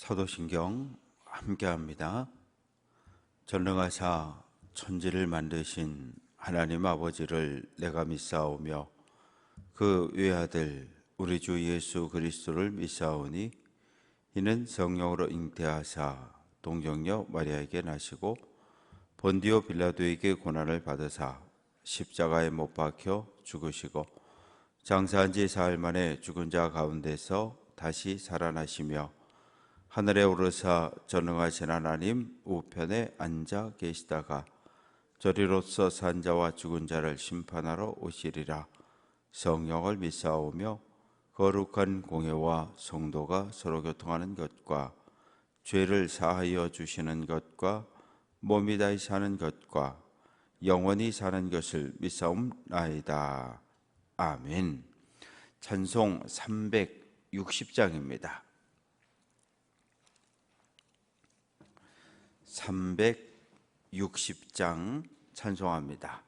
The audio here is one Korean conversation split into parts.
사도신경 함께합니다. 전능하사 천지를 만드신 하나님 아버지를 내가 믿사오며 그 외아들 우리 주 예수 그리스도를 믿사오니 이는 성령으로 잉태하사 동정녀 마리아에게 나시고 본디오 빌라도에게 고난을 받으사 십자가에 못 박혀 죽으시고 장사한 지 사흘 만에 죽은 자 가운데서 다시 살아나시며 하늘에 오르사 전능하신 하나님 우편에 앉아 계시다가 저리로서 산 자와 죽은 자를 심판하러 오시리라. 성령을 믿사오며 거룩한 공회와 성도가 서로 교통하는 것과 죄를 사하여 주시는 것과 몸이 다시 사는 것과 영원히 사는 것을 믿사옵나이다. 아멘. 찬송 360장입니다. 360장 찬송합니다.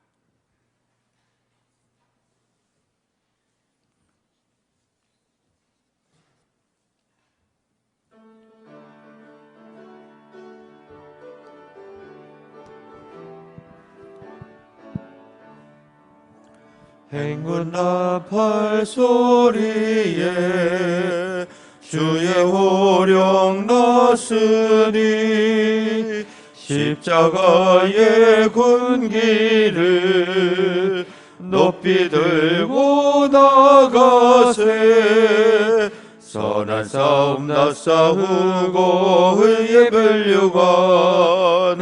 행군 나팔 소리에 주의 호령 났으니 십자가의 군기를 높이 들고 나가세. 선한 싸움 나 싸우고 의의 멸류관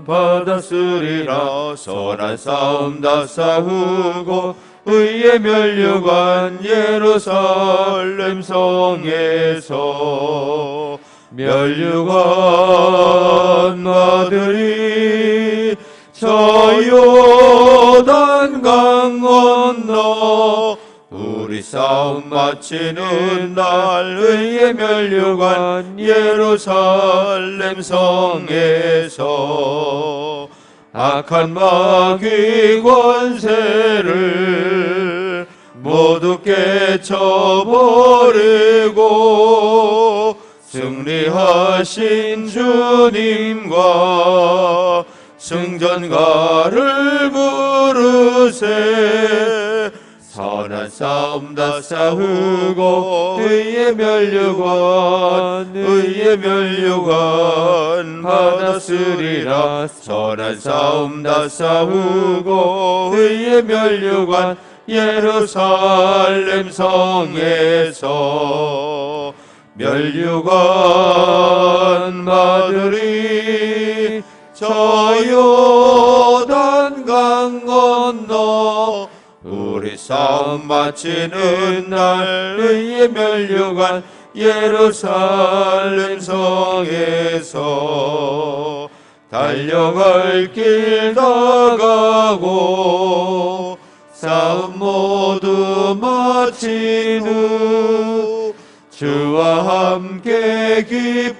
받았으리라. 선한 싸움 다 싸우고 의의 멸류관 예루살렘 성에서 멸류관 아들이 저 요단 강 건너 우리 싸움 마치는 날 의의 멸류관 예루살렘 성에서 악한 마귀 권세를 모두 깨쳐버리고 승리하신 주님과 승전가를 부르세. 선한 싸움 다 싸우고 의의 멸류관 받았으리라. 선한 싸움 다 싸우고 의의 멸류관 예루살렘 성에서 멸류관 받으리. 저 요단 강 건너 우리 싸움 마치는 날 의의 멸류관 예루살렘 성에서 달려갈 길 다 가고 싸움 모두 마친 후 주와 함께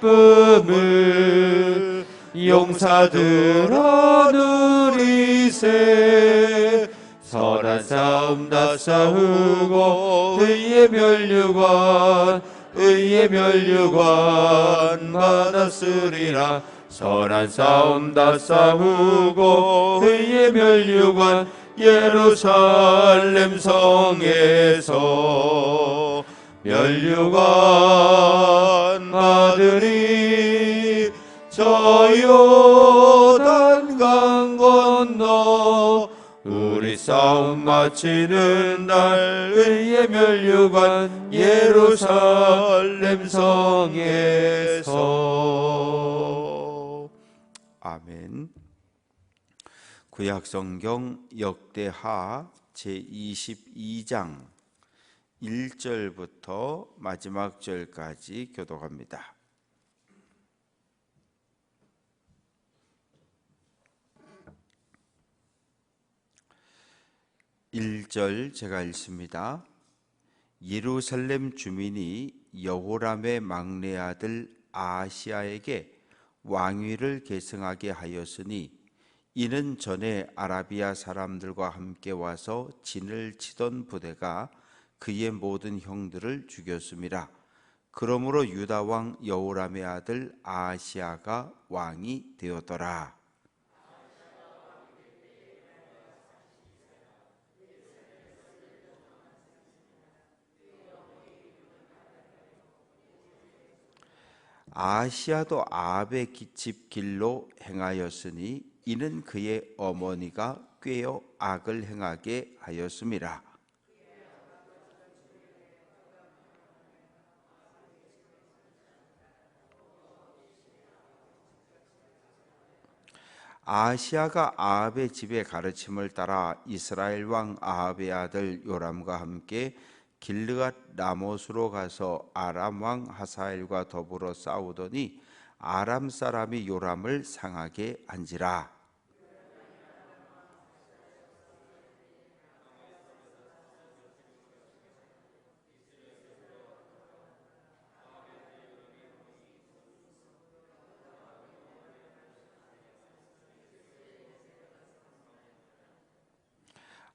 기쁨을 용사들아 누리세. 선한 싸움 다 싸우고 의의 멸류관 받았으리라. 선한 싸움 다 싸우고 의의 멸류관 예루살렘 성에서 멸류관 아들이 저 요단 강 건너 우리 싸움 마치는 날 의의 멸류관 예루살렘 성에서. 아멘. 구약성경 역대하 제22장 1절부터 마지막 절까지 교독합니다. 1절 제가 읽습니다. 예루살렘 주민이 여호람의 막내 아들 아하시야에게 왕위를 계승하게 하였으니 이는 전에 아라비아 사람들과 함께 와서 진을 치던 부대가 그의 모든 형들을 죽였음이라. 그러므로 유다 왕 여호람의 아들 아하시야가 왕이 되었더라. 아하시야도 아합의 집 길로 행하였으니 이는 그의 어머니가 꾀어 악을 행하게 하였음이라. 아하시야가 아합의 집의 가르침을 따라 이스라엘 왕 아합의 아들 요람과 함께 길르앗 라못으로 가서 아람 왕 하사엘과 더불어 싸우더니 아람 사람이 요람을 상하게 한지라.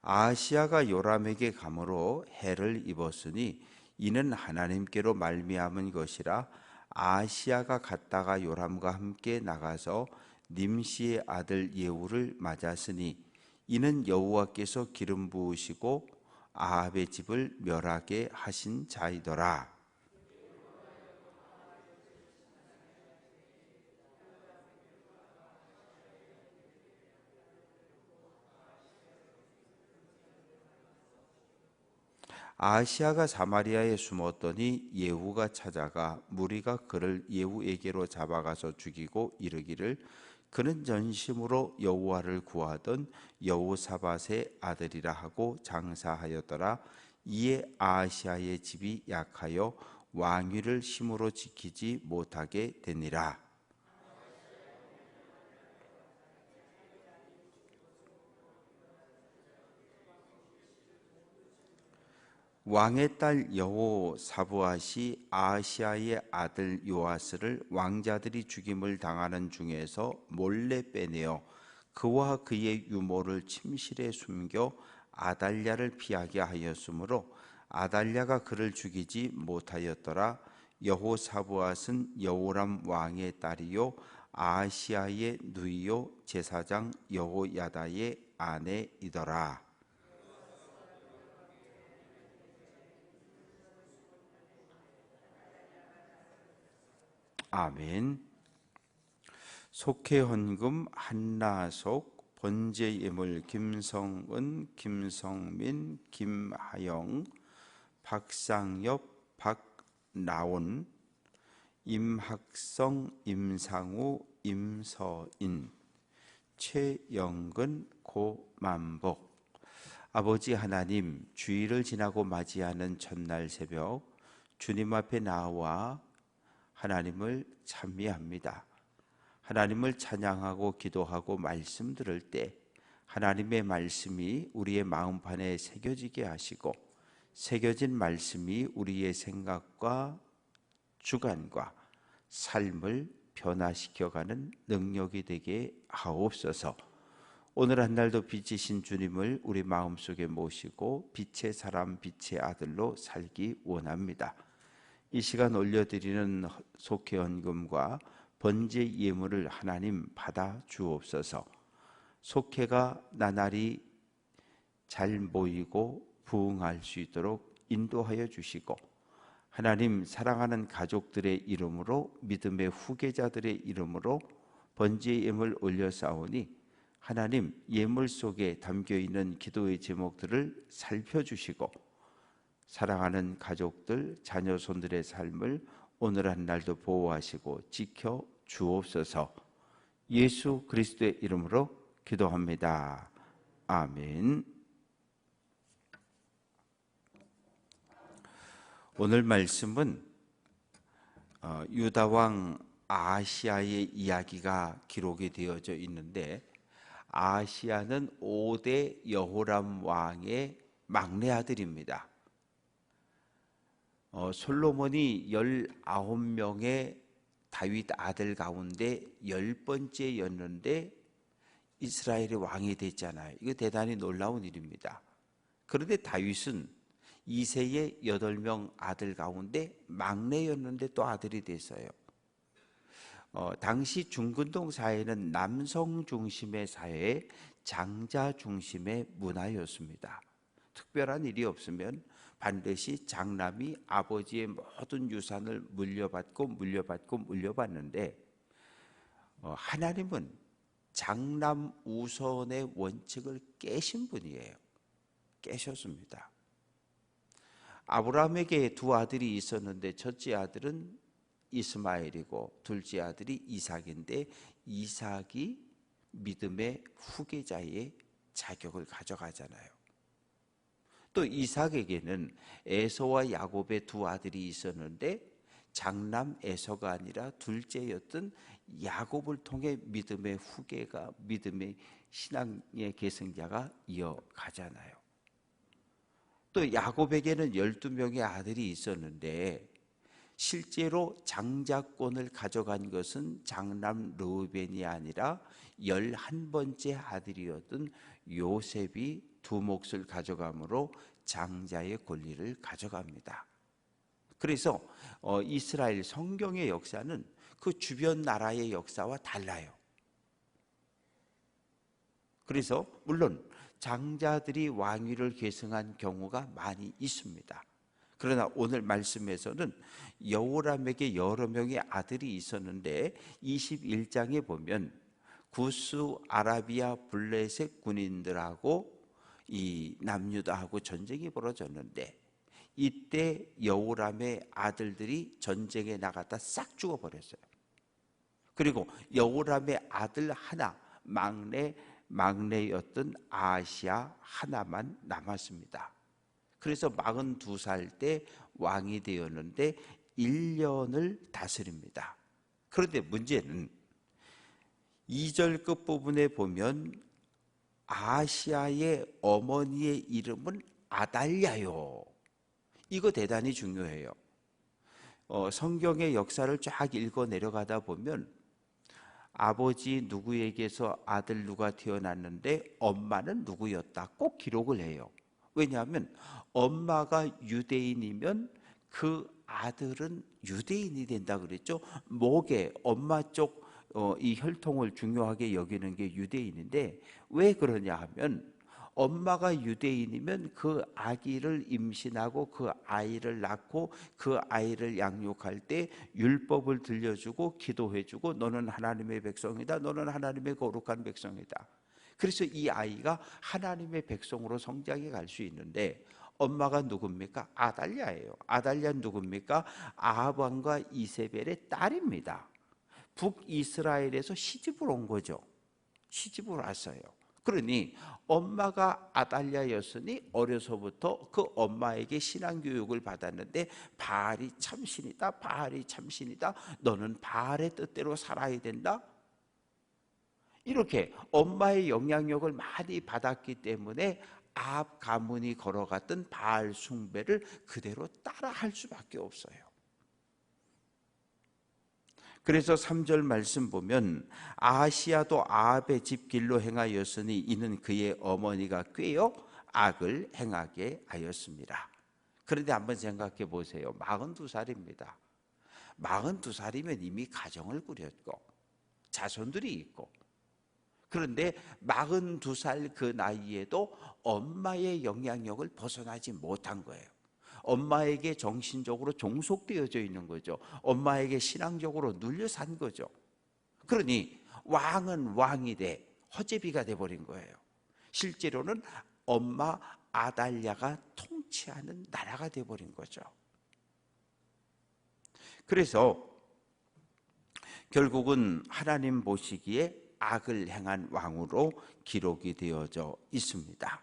아하시야가 요람에게 감으로 해를 입었으니 이는 하나님께로 말미암은 것이라. 아하시야가 갔다가 요람과 함께 나가서 님시의 아들 예후를 맞았으니 이는 여호와께서 기름 부으시고 아합의 집을 멸하게 하신 자이더라. 아하시야가 사마리아에 숨었더니 예후가 찾아가 무리가 그를 예후에게로 잡아가서 죽이고 이르기를 그는 전심으로 여호와를 구하던 여호사밧의 아들이라 하고 장사하였더라. 이에 아하시야의 집이 약하여 왕위를 힘으로 지키지 못하게 되니라. 왕의 딸 여호사브앗이 아하시야의 아들 요아스를 왕자들이 죽임을 당하는 중에서 몰래 빼내어 그와 그의 유모를 침실에 숨겨 아달랴를 피하게 하였으므로 아달랴가 그를 죽이지 못하였더라. 여호사브앗은 여호람 왕의 딸이요 아하시야의 누이요 제사장 여호야다의 아내이더라. 아멘. 속회헌금 한나속, 번제예물 김성은, 김성민, 김하영, 박상엽, 박나온, 임학성, 임상우, 임서인, 최영근, 고만복. 아버지 하나님, 주일을 지나고 맞이하는 첫날 새벽 주님 앞에 나와 하나님을 찬미합니다. 하나님을 찬양하고 기도하고 말씀 들을 때 하나님의 말씀이 우리의 마음판에 새겨지게 하시고 새겨진 말씀이 우리의 생각과 주관과 삶을 변화시켜가는 능력이 되게 하옵소서. 오늘 한 날도 빛이신 주님을 우리 마음속에 모시고 빛의 사람 빛의 아들로 살기 원합니다. 이 시간 올려드리는 속회헌금과 번제 예물을 하나님 받아 주옵소서. 속회가 나날이 잘 모이고 부흥할 수 있도록 인도하여 주시고 하나님 사랑하는 가족들의 이름으로 믿음의 후계자들의 이름으로 번제 예물 올려싸우니 하나님 예물 속에 담겨있는 기도의 제목들을 살펴주시고 사랑하는 가족들, 자녀손들의 삶을 오늘 한 날도 보호하시고 지켜 주옵소서. 예수 그리스도의 이름으로 기도합니다. 아멘. 오늘 말씀은 유다 왕 아하시야의 이야기가 기록이 되어져 있는데 아하시야는 5대 여호람 왕의 막내 아들입니다. 솔로몬이 19명의 다윗 아들 가운데 10번째였는데 이스라엘의 왕이 됐잖아요. 이거 대단히 놀라운 일입니다. 그런데 다윗은 이세의 8명 아들 가운데 막내였는데 또 아들이 됐어요. 당시 중근동 사회는 남성 중심의 사회, 장자 중심의 문화였습니다. 특별한 일이 없으면 반드시 장남이 아버지의 모든 유산을 물려받는데 하나님은 장남 우선의 원칙을 깨신 분이에요. 깨셨습니다. 아브라함에게 두 아들이 있었는데 첫째 아들은 이스마엘이고 둘째 아들이 이삭인데 이삭이 믿음의 후계자의 자격을 가져가잖아요. 또 이삭에게는 에서와 야곱의 두 아들이 있었는데 장남 에서가 아니라 둘째였던 야곱을 통해 믿음의 후계가, 믿음의 신앙의 계승자가 이어가잖아요. 또 야곱에게는 12명의 아들이 있었는데 실제로 장자권을 가져간 것은 장남 르우벤이 아니라 11번째 아들이었던 요셉이 두 몫을 가져가므로 장자의 권리를 가져갑니다. 그래서 이스라엘 성경의 역사는 그 주변 나라의 역사와 달라요. 그래서 물론 장자들이 왕위를 계승한 경우가 많이 있습니다. 그러나 오늘 말씀에서는 여호람에게 여러 명의 아들이 있었는데 21장에 보면 구스 아라비아 블레셋 군인들하고 이 남유다하고 전쟁이 벌어졌는데 이때 여호람의 아들들이 전쟁에 나갔다 싹 죽어버렸어요. 그리고 여호람의 아들 하나, 막내였던 아하시야 하나만 남았습니다. 그래서 42살 때 왕이 되었는데 1년을 다스립니다. 그런데 문제는 2절 끝부분에 보면 아하시야의 어머니의 이름은 아달랴요. 이거 대단히 중요해요. 성경의 역사를 쫙 읽어 내려가다 보면 아버지 누구에게서 아들 누가 태어났는데 엄마는 누구였다 꼭 기록을 해요. 왜냐하면 엄마가 유대인이면 그 아들은 유대인이 된다 그랬죠. 목에 엄마 쪽 이 혈통을 중요하게 여기는 게 유대인인데 왜 그러냐 하면 엄마가 유대인이면 그 아기를 임신하고 그 아이를 낳고 그 아이를 양육할 때 율법을 들려주고 기도해주고 너는 하나님의 백성이다. 너는 하나님의 거룩한 백성이다. 그래서 이 아이가 하나님의 백성으로 성장해 갈 수 있는데 엄마가 누굽니까? 아달랴예요. 아달랴 누굽니까? 아합 왕과 이세벨의 딸입니다. 북이스라엘에서 시집을 온 거죠. 시집을 왔어요. 그러니 엄마가 아달랴였으니 어려서부터 그 엄마에게 신앙교육을 받았는데 바알이 참신이다. 바알이 참신이다. 너는 바알의 뜻대로 살아야 된다. 이렇게 엄마의 영향력을 많이 받았기 때문에 아합 가문이 걸어갔던 바알 숭배를 그대로 따라할 수밖에 없어요. 그래서 3절 말씀 보면 아하시야도 아합의 집 길로 행하였으니 이는 그의 어머니가 꾀어 악을 행하게 하였습니다. 그런데 한번 생각해 보세요. 42살입니다. 42살이면 이미 가정을 꾸렸고 자손들이 있고 그런데 42살 그 나이에도 엄마의 영향력을 벗어나지 못한 거예요. 엄마에게 정신적으로 종속되어져 있는 거죠. 엄마에게 신앙적으로 눌려 산 거죠. 그러니 왕은 왕이 돼 허제비가 돼버린 거예요. 실제로는 엄마 아달랴가 통치하는 나라가 돼버린 거죠. 그래서 결국은 하나님 보시기에 악을 행한 왕으로 기록이 되어져 있습니다.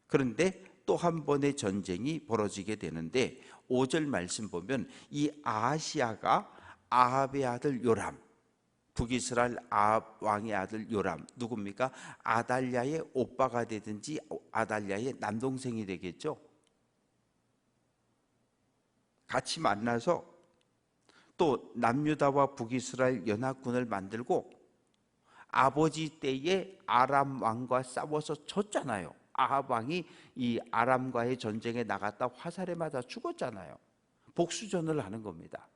그런데 또 한 번의 전쟁이 벌어지게 되는데 5절 말씀 보면 이 아하시야가 아합의 아들 요람, 북이스라엘 아합 왕의 아들 요람 누굽니까? 아달랴의 오빠가 되든지 아달랴의 남동생이 되겠죠. 같이 만나서 또 남유다와 북이스라엘 연합군을 만들고 아버지 때에 아람 왕과 싸워서 졌잖아요. 아합 왕이 이 아람과의 전쟁에 나갔다 화살에 맞아 죽었잖아요. 복수전을 하는 겁니다.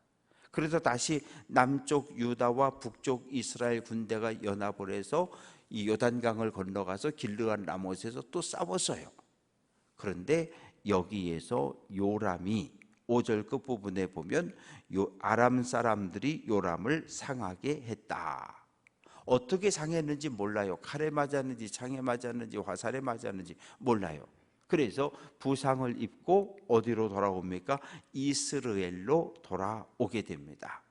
그래서 다시 남쪽 유다와 북쪽 이스라엘 군대가 연합을 해서 이 요단강을 건너가서 길르앗 라못에서 또 싸웠어요. 그런데 여기에서 요람이 5절 끝부분에 보면 아람 사람들이 요람을 상하게 했다. 어떻게 상했는지 몰라요. 칼에 맞았는지 창에 맞았는지 화살에 맞았는지 몰라요. 그래서 부상을 입고 어디로 돌아옵니까? 이스라엘로 돌아오게 됩니다.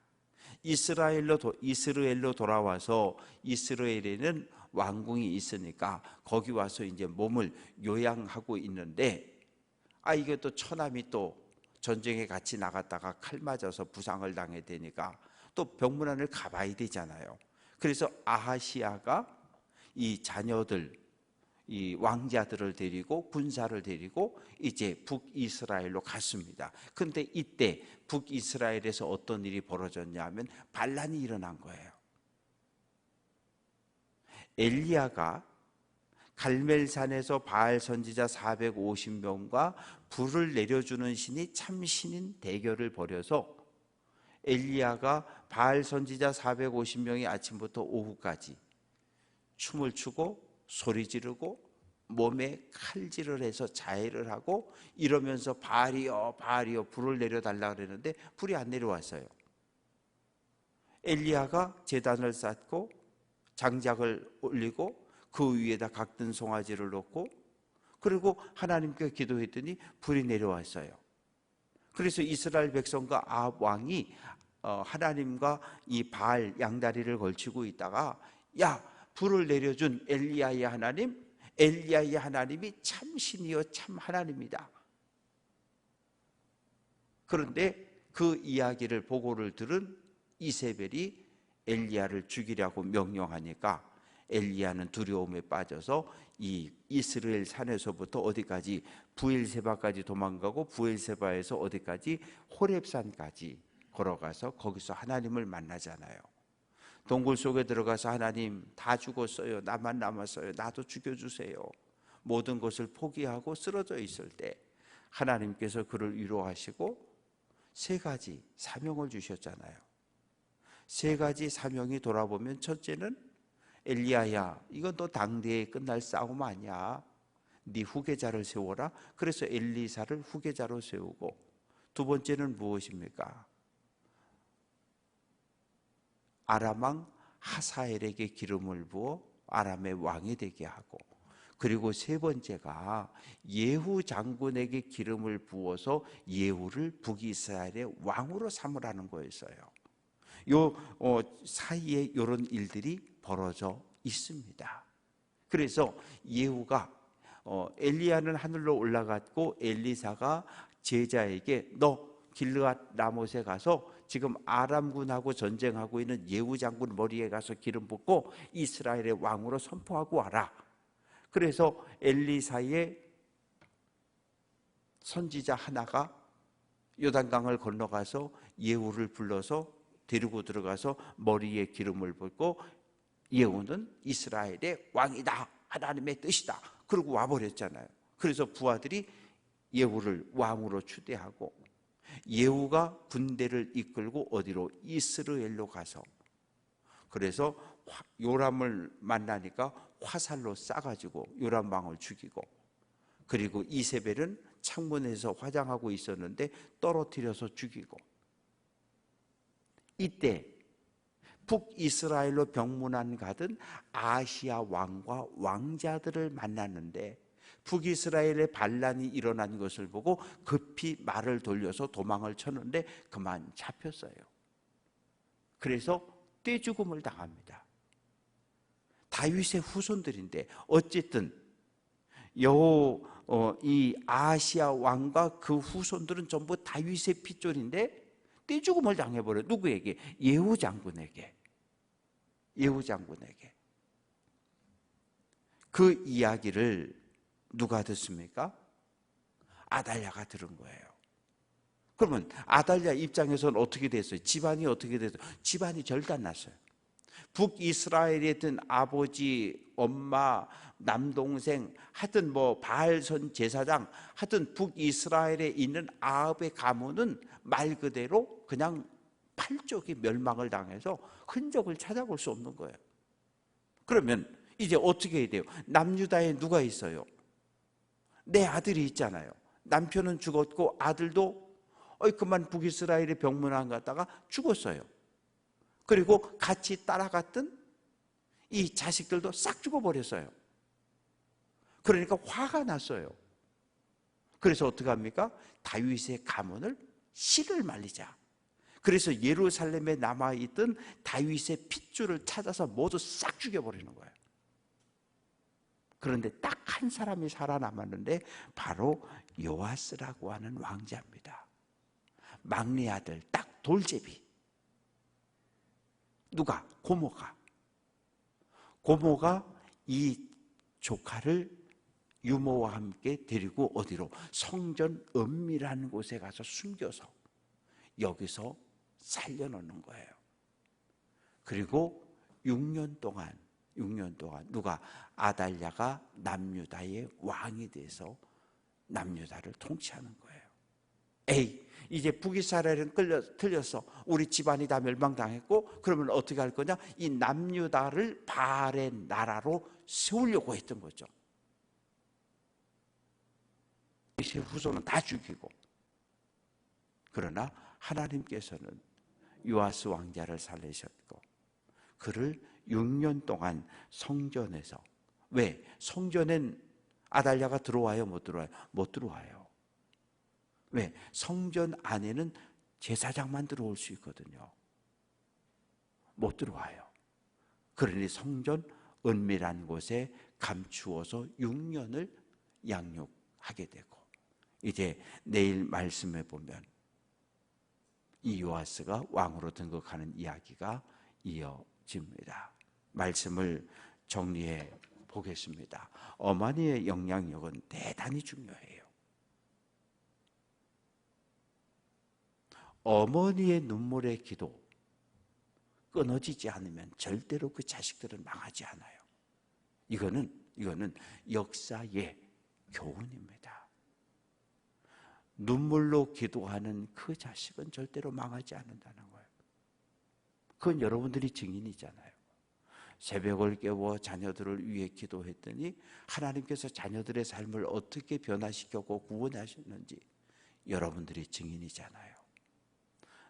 이스라엘로 돌아와서 이스라엘에는 왕궁이 있으니까 거기 와서 이제 몸을 요양하고 있는데 이게 또 처남이 또 전쟁에 같이 나갔다가 칼 맞아서 부상을 당해 되니까 또 병문안을 가봐야 되잖아요. 그래서 아하시아가 이 자녀들, 이 왕자들을 데리고 군사를 데리고 이제 북이스라엘로 갔습니다. 근데 이때 북이스라엘에서 어떤 일이 벌어졌냐 하면 반란이 일어난 거예요. 엘리야가 갈멜산에서 바알 선지자 450명과 불을 내려주는 신이 참신인 대결을 벌여서 엘리야가 바알 선지자 450명이 아침부터 오후까지 춤을 추고 소리 지르고 몸에 칼질을 해서 자해를 하고 이러면서 바알이여 바알이여 불을 내려달라 그랬는데 불이 안 내려왔어요. 엘리야가 제단을 쌓고 장작을 올리고 그 위에다 각든 송아지를 놓고 그리고 하나님께 기도했더니 불이 내려왔어요. 그래서 이스라엘 백성과 아합 왕이 하나님과 이 바알 양다리를 걸치고 있다가 야 불을 내려준 엘리야의 하나님, 엘리야의 하나님이 참 신이요 참 하나님이다. 그런데 그 이야기를 보고를 들은 이세벨이 엘리야를 죽이려고 명령하니까 엘리야는 두려움에 빠져서 이 이스라엘 산에서부터 어디까지 부엘세바까지 도망가고 부엘세바에서 어디까지 호렙산까지 걸어가서 거기서 하나님을 만나잖아요. 동굴 속에 들어가서 하나님 다 죽었어요. 나만 남았어요. 나도 죽여주세요. 모든 것을 포기하고 쓰러져 있을 때 하나님께서 그를 위로하시고 세 가지 사명을 주셨잖아요. 세 가지 사명이 돌아보면 첫째는 엘리야야 이건 너 당대에 끝날 싸움 아니야. 네 후계자를 세워라. 그래서 엘리사를 후계자로 세우고 두 번째는 무엇입니까? 아람 왕 하사엘에게 기름을 부어 아람의 왕이 되게 하고 그리고 세 번째가 예후 장군에게 기름을 부어서 예후를 북이스라엘의 왕으로 삼으라는 거였어요. 요 사이에 이런 일들이 벌어져 있습니다. 그래서 예후가 엘리야는 하늘로 올라갔고 엘리사가 제자에게 너 길르앗 라못에 가서 지금 아람군하고 전쟁하고 있는 예후 장군 머리에 가서 기름 붓고 이스라엘의 왕으로 선포하고 와라. 그래서 엘리사의 선지자 하나가 요단강을 건너가서 예후를 불러서 데리고 들어가서 머리에 기름을 붓고 예후는 이스라엘의 왕이다. 하나님의 뜻이다. 그러고 와버렸잖아요. 그래서 부하들이 예후를 왕으로 추대하고 예후가 군대를 이끌고 어디로? 이스라엘로 가서 그래서 요람을 만나니까 화살로 쏴가지고 요람 왕을 죽이고 그리고 이세벨은 창문에서 화장하고 있었는데 떨어뜨려서 죽이고 이때 북이스라엘로 병문안 가던 아시아 왕과 왕자들을 만났는데 북이스라엘의 반란이 일어난 것을 보고 급히 말을 돌려서 도망을 쳤는데 그만 잡혔어요. 그래서 떼죽음을 당합니다. 다윗의 후손들인데 어쨌든 이 아시아 왕과 그 후손들은 전부 다윗의 핏줄인데 떼죽음을 당해버려요. 누구에게? 예후 장군에게. 예후 장군에게. 그 이야기를 누가 듣습니까? 아달랴가 들은 거예요. 그러면 아달랴 입장에서는 어떻게 됐어요? 집안이 어떻게 됐어요? 집안이 절단났어요. 북이스라엘이든 아버지, 엄마, 남동생, 하여튼 뭐 바알선 제사장, 하여튼 북이스라엘에 있는 아합의 가문은 말 그대로 그냥 팔쪽이 멸망을 당해서 흔적을 찾아볼 수 없는 거예요. 그러면 이제 어떻게 해야 돼요? 남유다에 누가 있어요? 내 아들이 있잖아요. 남편은 죽었고 아들도 그만 북이스라엘의 병문안 갔다가 죽었어요. 그리고 같이 따라갔던 이 자식들도 싹 죽어버렸어요. 그러니까 화가 났어요. 그래서 어떻게 합니까? 다윗의 가문을 씨를 말리자. 그래서 예루살렘에 남아있던 다윗의 핏줄을 찾아서 모두 싹 죽여버리는 거예요. 그런데 딱 한 사람이 살아남았는데 바로 요아스라고 하는 왕자입니다. 막내 아들, 딱 돌제비. 누가? 고모가 이 조카를 유모와 함께 데리고 어디로? 성전 은밀한 곳에 가서 숨겨서 여기서 살려놓는 거예요. 그리고 6년 동안 누가? 아달랴가 남유다의 왕이 돼서 남유다를 통치하는 거예요. 이제 북이스라엘은 틀렸어. 우리 집안이 다 멸망당했고 그러면 어떻게 할 거냐? 이 남유다를 바알의 나라로 세우려고 했던 거죠. 이제 후손은 다 죽이고. 그러나 하나님께서는 요아스 왕자를 살리셨고 그를 6년 동안 성전에서, 왜? 성전엔 아달랴가 들어와요? 못 들어와요? 못 들어와요. 왜? 성전 안에는 제사장만 들어올 수 있거든요. 못 들어와요. 그러니 성전 은밀한 곳에 감추어서 6년을 양육하게 되고, 이제 내일 말씀에 보면 이 요아스가 왕으로 등극하는 이야기가 이어집니다. 말씀을 정리해 보겠습니다. 어머니의 영향력은 대단히 중요해요. 어머니의 눈물의 기도 끊어지지 않으면 절대로 그 자식들은 망하지 않아요. 이거는 역사의 교훈입니다. 눈물로 기도하는 그 자식은 절대로 망하지 않는다는 거예요. 그건 여러분들이 증인이잖아요. 새벽을 깨워 자녀들을 위해 기도했더니 하나님께서 자녀들의 삶을 어떻게 변화시켰고 구원하셨는지 여러분들이 증인이잖아요.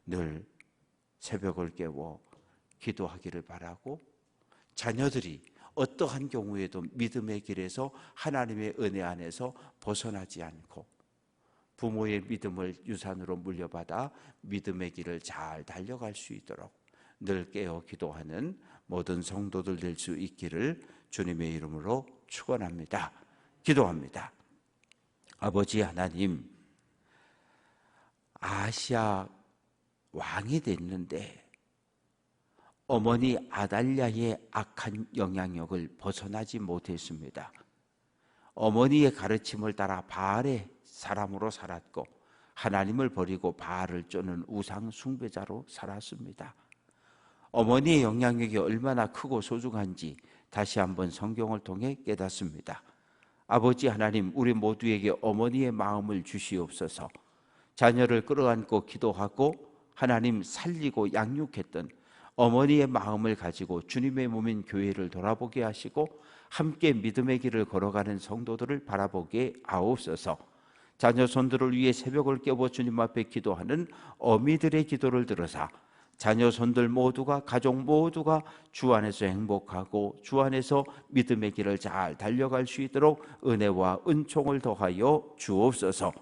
늘 새벽을 깨워 기도하기를 바라고, 자녀들이 어떠한 경우에도 믿음의 길에서 하나님의 은혜 안에서 벗어나지 않고 부모의 믿음을 유산으로 물려받아 믿음의 길을 잘 달려갈 수 있도록 늘 깨어 기도하는 모든 성도들 될 수 있기를 주님의 이름으로 축원합니다. 기도합니다. 아버지 하나님, 아시아 왕이 됐는데 어머니 아달랴의 악한 영향력을 벗어나지 못했습니다. 어머니의 가르침을 따라 바알의 사람으로 살았고 하나님을 버리고 바알을 쫓는 우상 숭배자로 살았습니다. 어머니의 영향력이 얼마나 크고 소중한지 다시 한번 성경을 통해 깨닫습니다. 아버지 하나님, 우리 모두에게 어머니의 마음을 주시옵소서. 자녀를 끌어안고 기도하고 하나님 살리고 양육했던 어머니의 마음을 가지고 주님의 몸인 교회를 돌아보게 하시고 함께 믿음의 길을 걸어가는 성도들을 바라보게 하옵소서. 자녀 손들을 위해 새벽을 깨워 주님 앞에 기도하는 어미들의 기도를 들으사 자녀 손들 모두가, 가족 모두가 주 안에서 행복하고 주 안에서 믿음의 길을 잘 달려갈 수 있도록 은혜와 은총을 더하여 주옵소서.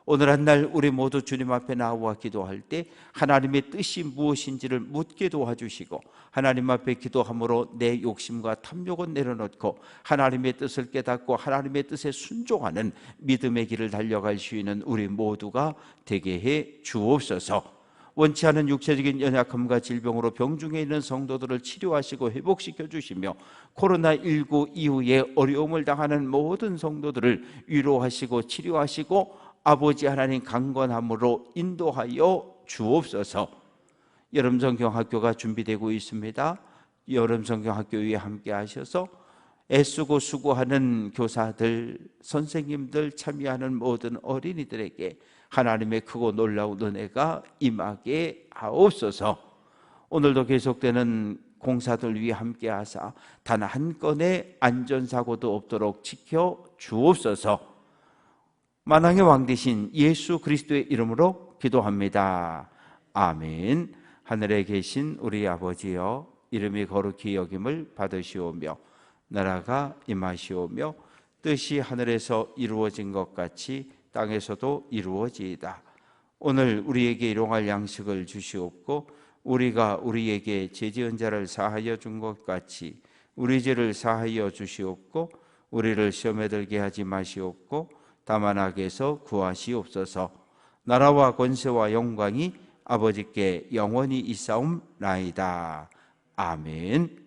오늘 한 날 우리 모두 주님 앞에 나와 기도할 때 하나님의 뜻이 무엇인지를 묻게 도와주시고, 하나님 앞에 기도함으로 내 욕심과 탐욕은 내려놓고 하나님의 뜻을 깨닫고 하나님의 뜻에 순종하는 믿음의 길을 달려갈 수 있는 우리 모두가 되게 해 주옵소서. 원치 않은 육체적인 연약함과 질병으로 병중에 있는 성도들을 치료하시고 회복시켜 주시며 코로나19 이후에 어려움을 당하는 모든 성도들을 위로하시고 치료하시고 아버지 하나님 강건함으로 인도하여 주옵소서. 여름 성경 학교가 준비되고 있습니다. 여름 성경학교 위에 함께 하셔서 애쓰고 수고하는 교사들, 선생님들, 참여하는 모든 어린이들에게 하나님의 크고 놀라운 은혜가 임하게 하옵소서. 오늘도 계속되는 공사들 위에 함께 하사 단 한 건의 안전사고도 없도록 지켜 주옵소서. 만왕의 왕 되신 예수 그리스도의 이름으로 기도합니다. 아멘. 하늘에 계신 우리 아버지여, 이름이 거룩히 여김을 받으시오며 나라가 임하시오며 뜻이 하늘에서 이루어진 것 같이 땅에서도 이루어지이다. 오늘 우리에게 일용할 양식을 주시옵고 우리가 우리에게 죄지은 자를 사하여 준 것 같이 우리 죄를 사하여 주시옵고 우리를 시험에 들게 하지 마시옵고 다만 악에서 구하시옵소서. 나라와 권세와 영광이 아버지께 영원히 있사옵나이다. 아멘.